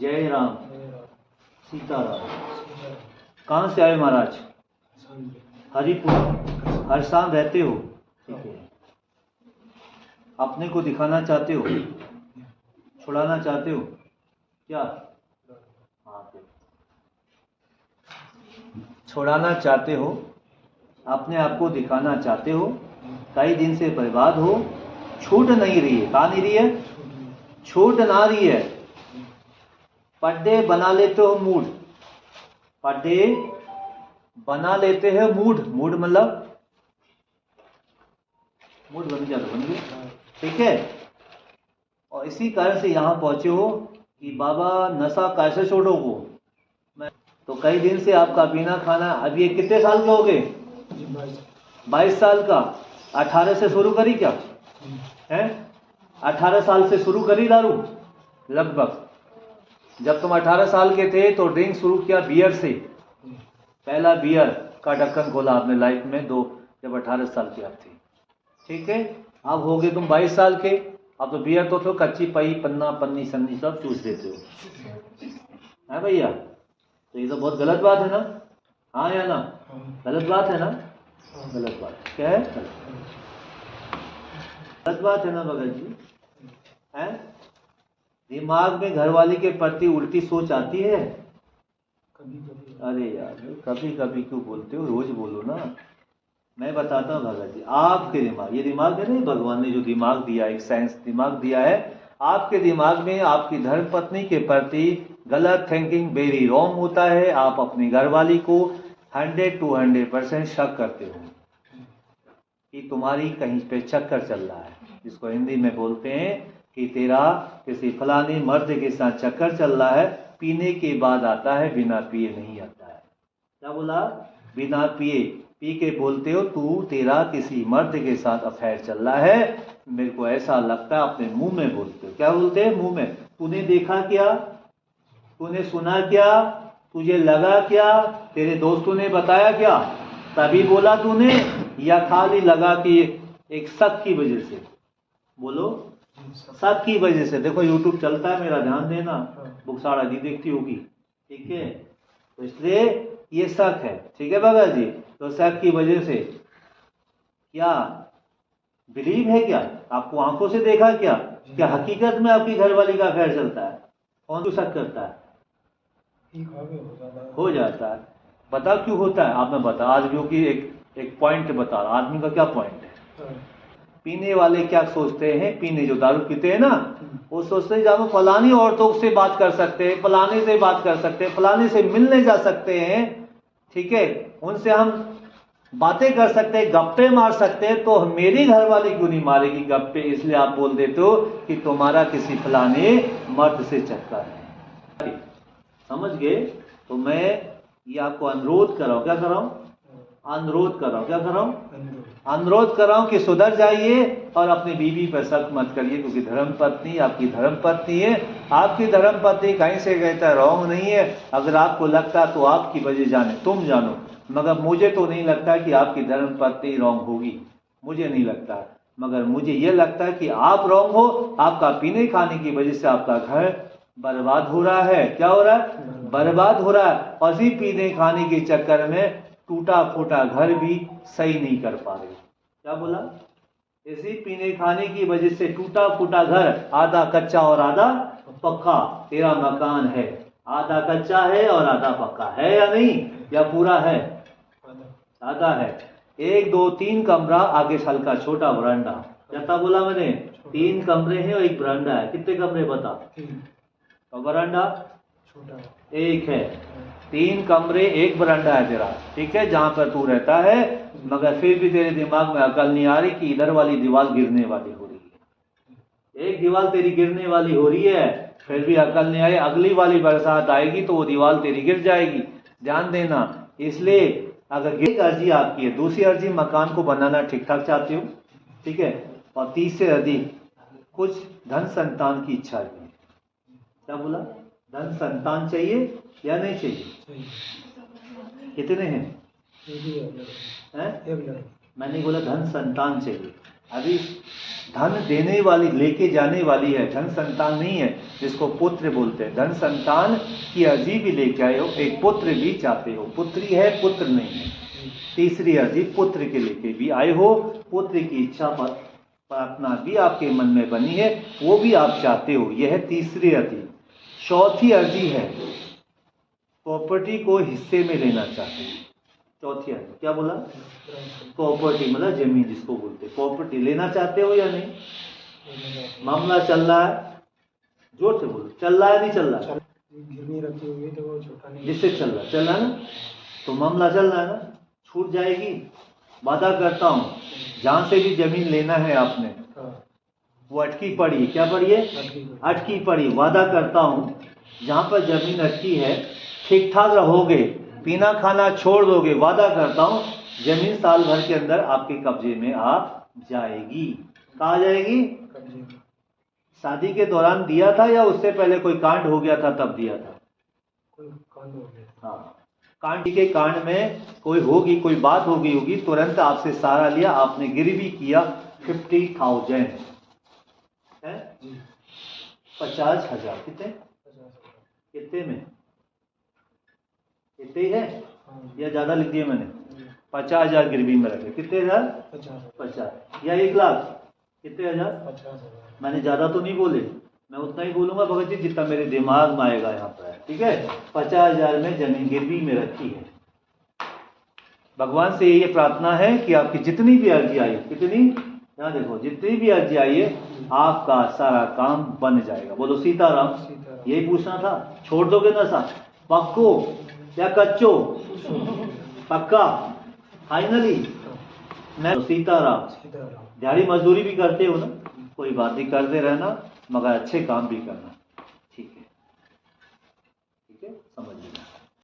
जय राम सीताराम। कहाँ से आए महाराज? हरिपुर। हर साल रहते हो? ठीक है। अपने को दिखाना चाहते हो, छुड़ाना चाहते हो क्या? हाँ, छुड़ाना चाहते हो, अपने आप को दिखाना चाहते हो, कई दिन से बर्बाद हो, छूट नहीं रही है। कहा नहीं रही है? छूट ना रही है। पर डे बना लेते हो मूड, पर डे बना लेते हैं मूड। मूड मतलब मूड बन गया तो बन गया, ठीक है। और इसी कारण से यहाँ पहुंचे हो कि बाबा नशा कैसे छोड़ोगे। मैं तो कई दिन से आपका पीना खाना, अब ये कितने साल के हो गए? 22 साल का। 18 से शुरू करी क्या है? 18 साल से शुरू करी दारू लगभग। जब तुम 18 साल के थे तो ड्रिंक शुरू किया बियर से। पहला बियर का ढक्कन खोला आपने लाइफ में जब 18 साल के आप थे, ठीक है। अब हो गए तुम 22 साल के। अब तो बियर तो कच्ची पई पन्ना पन्नी सन्नी सब चूस देते हो, है भैया? तो ये तो बहुत गलत बात है ना? हाँ या ना? गलत बात है ना? गलत बात क्या है? गलत बात है ना भगत जी? है? दिमाग में घरवाली के प्रति उल्टी सोच आती है? अरे यार कभी कभी क्यों बोलते हो, रोज बोलो ना। मैं बताता हूँ भगत जी, आपके दिमाग, ये दिमाग है नहीं, भगवान ने जो दिमाग दिया, एक साइंस दिमाग दिया है, आपके दिमाग में आपकी धर्मपत्नी के प्रति गलत थिंकिंग वेरी रॉन्ग होता है। आप अपनी घरवाली को 100 to 100% शक करते हो कि तुम्हारी कहीं पे चक्कर चल रहा है, जिसको हिंदी में बोलते हैं कि तेरा किसी फलाने मर्द के साथ चक्कर चल रहा है। पीने के बाद आता है, बिना पिए नहीं आता है। क्या बोला? बिना पिए। पी के बोलते हो तेरा किसी मर्द के साथ अफेयर चल रहा है, मेरे को ऐसा लगता है। अपने मुंह में बोलते हो। क्या बोलते हैं? मुंह में। तूने देखा क्या? तूने सुना क्या? तुझे लगा क्या? तेरे दोस्तों ने बताया क्या तभी बोला तूने, या खाली लगा कि एक शक की वजह से? बोलो, शक की वजह से। देखो यूट्यूब चलता है मेरा, ध्यान देना। बुकसाड़ा जी देखती होगी, ठीक है। तो इसलिए ये शक है, ठीक है भगत जी। तो शक की वजह से क्या बिलीव है? क्या आपको आंखों से देखा क्या? क्या हकीकत में आपकी घरवाली का अफेयर चलता है? कौन तो शक करता है? हो जाता है। बता क्यों होता है? आप मैं बता आज भी कि एक पॉइंट बता रहा। आदमी का क्या पॉइंट है? पीने वाले क्या सोचते हैं? पीने जो दारू पीते हैं ना, वो सोचते हैं जब फलानी औरतों से बात कर सकते हैं, फलाने से बात कर सकते हैं, फलाने से मिलने जा सकते हैं, ठीक है, उनसे हम बातें कर सकते हैं, गप्पे मार सकते हैं, तो मेरी घरवाली क्यों नहीं मारेगी गप्पे? इसलिए आप बोल देते हो कि तुम्हारा किसी फलाने मर्द से चक्कर है। समझ गए? तो मैं ये आपको अनुरोध कर रहा हूं। क्या कर रहा हूं? अनुरोध कर रहा हूं। क्या कर रहा हूं? अनुरोध कर रहा हूं कि सुधर जाइए और अपनी बीवी पर शक मत करिए, क्योंकि धर्मपत्नी आपकी धर्मपत्नी है। आपकी धर्मपत्नी कहीं से कहता रॉन्ग नहीं है। अगर आपको लगता तो आपकी वजह जाने, तुम जानो, मगर मुझे तो नहीं लगता कि आपकी धर्मपत्नी रॉन्ग होगी। मुझे नहीं लगता, मगर मुझे यह लगता है कि आप रॉन्ग हो। आपका पीने खाने की वजह से आपका घर बर्बाद हो रहा है। क्या हो रहा है? बर्बाद हो रहा है। और इसी पीने खाने के चक्कर में टूटा फूटा घर भी सही नहीं कर पा रहे। क्या बोला? इसी पीने खाने की वजह से टूटा फूटा घर, आधा कच्चा और आधा पक्का तेरा मकान है। आधा कच्चा है और आधा पक्का है, या नहीं? या पूरा है? आधा है। 1 2 3 कमरा, आगे हल्का छोटा बरांडा। क्या बोला मैंने? 3 कमरे हैं और एक बरांडा है। कितने कमरे बता? और बरांडा एक है। 3 कमरे, एक बरांडा है तेरा, ठीक है, जहां पर तू रहता है। मगर फिर भी तेरे दिमाग में अकल नहीं आ रही कि इधर वाली दीवार गिरने वाली हो रही है। एक दीवार तेरी गिरने वाली हो रही है, फिर भी अकल नहीं आई। अगली वाली बरसात आएगी तो वो दीवार तेरी गिर जाएगी। ध्यान देना। इसलिए अगर एक अर्जी आपकी है, दूसरी अर्जी मकान को बनाना ठीक ठाक चाहते हो, ठीक है, और तीसरी अर्जी कुछ धन संतान की इच्छा है। क्या बोला? धन संतान चाहिए या नहीं चाहिए? कितने हैं? मैंने बोला धन संतान चाहिए। अभी धन देने वाली, लेके जाने वाली है, धन संतान नहीं है, जिसको पुत्र बोलते हैं। धन संतान की अर्जी भी लेके आए हो, एक पुत्र भी चाहते हो, पुत्री है पुत्र नहीं है। तीसरी अर्जी पुत्र के लेके भी आए हो, पुत्र की इच्छा पर प्रार्थना भी आपके मन में बनी है, वो भी आप चाहते हो, यह है तीसरी अर्जी। चौथी अर्जी है प्रॉपर्टी को हिस्से में लेना चाहते हो। चौथी अर्जी क्या बोला? प्रॉपर्टी मतलब जमीन जिसको बोलते हैं, प्रॉपर्टी लेना चाहते हो या नहीं? मामला चल रहा है, जोर से बोलो, चल रहा है नहीं चल रहा? गिरवी रखी हुई तो वो छोटा नहीं, जिससे चल रहा है ना, तो मामला चल रहा है ना, छूट जाएगी। वादा करता हूँ जहां से भी जमीन लेना है आपने, वो अटकी पड़ी, क्या पड़ी है? अटकी पड़ी। वादा करता हूँ जहां पर जमीन अटकी है ठीक ठाक रहोगे, पीना खाना छोड़ दोगे, वादा करता हूँ जमीन साल भर के अंदर आपके कब्जे में आ जाएगी। कहाँ जाएगी? शादी के दौरान दिया था या उससे पहले कोई कांड हो गया था तब दिया था? कोई कांड हो गया। हाँ, कांड के कांड में कोई होगी, कोई बात हो गई होगी, तुरंत आपसे सहारा लिया, आपने गिरवी किया 50,000 है, 50,000। कितने में? इतने ही है या ज्यादा लिख दिया मैंने? 50,000 गिरवी में रखे। कितने हजार? 50 या 1 लाख? कितने हजार? 50,000। मैंने ज्यादा तो नहीं बोले, मैं उतना ही बोलूंगा भगत जी जितना मेरे दिमाग में आएगा यहाँ पर, ठीक है। 50,000 में जमीन गिरवी में रखी है। भगवान से ये प्रार्थना है कि आपकी जितनी भी अर्जी आई, कितनी, यहाँ देखो, जितनी भी अर्जी आई है आपका सारा काम बन जाएगा। बोलो सीताराम। यही पूछना था, छोड़ दोगे नशा? पक्को या कच्चो? पक्का, फाइनली? मैं सीताराम। दिहाड़ी मजदूरी भी करते हो ना, कोई बात नहीं, करते रहना, मगर अच्छे काम भी करना, ठीक है, ठीक है, समझ लीजिए।